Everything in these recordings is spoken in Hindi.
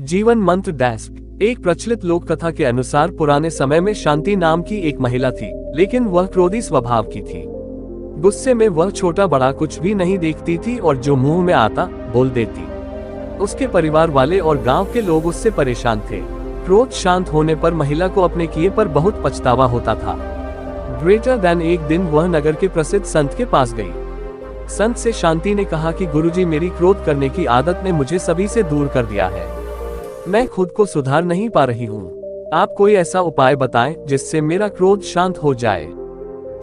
जीवन मंत्र डेस्क। एक प्रचलित लोक कथा के अनुसार पुराने समय में शांति नाम की एक महिला थी, लेकिन वह क्रोधी स्वभाव की थी। गुस्से में वह छोटा बड़ा कुछ भी नहीं देखती थी और जो मुंह में आता बोल देती। उसके परिवार वाले और गांव के लोग उससे परेशान थे। क्रोध शांत होने पर महिला को अपने किए पर बहुत पछतावा होता था। ग्रेटर देन एक दिन वह नगर के प्रसिद्ध संत के पास गई। संत से शांति ने कहा कि गुरुजी, मेरी क्रोध करने की आदत ने मुझे सभी से दूर कर दिया है। मैं खुद को सुधार नहीं पा रही हूँ। आप कोई ऐसा उपाय बताएं जिससे मेरा क्रोध शांत हो जाए।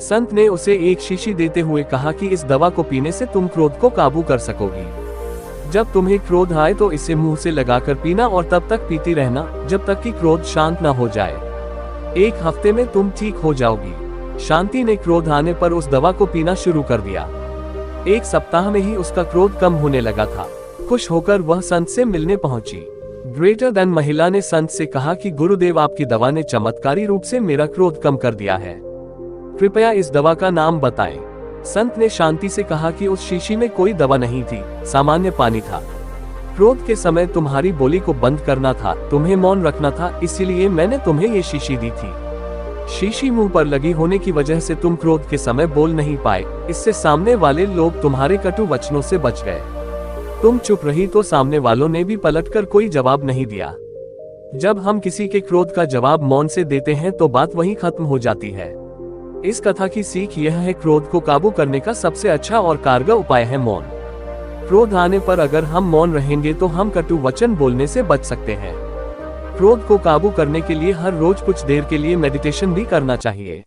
संत ने उसे एक शीशी देते हुए कहा कि इस दवा को पीने से तुम क्रोध को काबू कर सकोगी। जब तुम्हें क्रोध आए तो इसे मुंह से लगाकर पीना और तब तक पीती रहना जब तक कि क्रोध शांत न हो जाए। 1 हफ्ते में तुम ठीक हो जाओगी। शांति ने क्रोध आने पर उस दवा को पीना शुरू कर दिया। 1 सप्ताह में ही उसका क्रोध कम होने लगा था। खुश होकर वह संत से मिलने पहुंची। ग्रेटर देन महिला ने संत से कहा कि गुरुदेव, आपकी दवा ने चमत्कारी रूप से मेरा क्रोध कम कर दिया है। कृपया इस दवा का नाम बताएं। संत ने शांति से कहा कि उस शीशी में कोई दवा नहीं थी, सामान्य पानी था। क्रोध के समय तुम्हारी बोली को बंद करना था, तुम्हें मौन रखना था, इसीलिए मैंने तुम्हें ये शीशी दी थी। शीशी मुंह पर लगी होने की वजह से तुम क्रोध के समय बोल नहीं पाए। इससे सामने वाले लोग तुम्हारे कटु वचनों से बच गए। तुम चुप रही तो सामने वालों ने भी पलटकर कोई जवाब नहीं दिया। जब हम किसी के क्रोध का जवाब मौन से देते हैं तो बात वहीं खत्म हो जाती है। इस कथा की सीख यह है, क्रोध को काबू करने का सबसे अच्छा और कारगर उपाय है मौन। क्रोध आने पर अगर हम मौन रहेंगे तो हम कटु वचन बोलने से बच सकते हैं। क्रोध को काबू करने के लिए हर रोज कुछ देर के लिए मेडिटेशन भी करना चाहिए।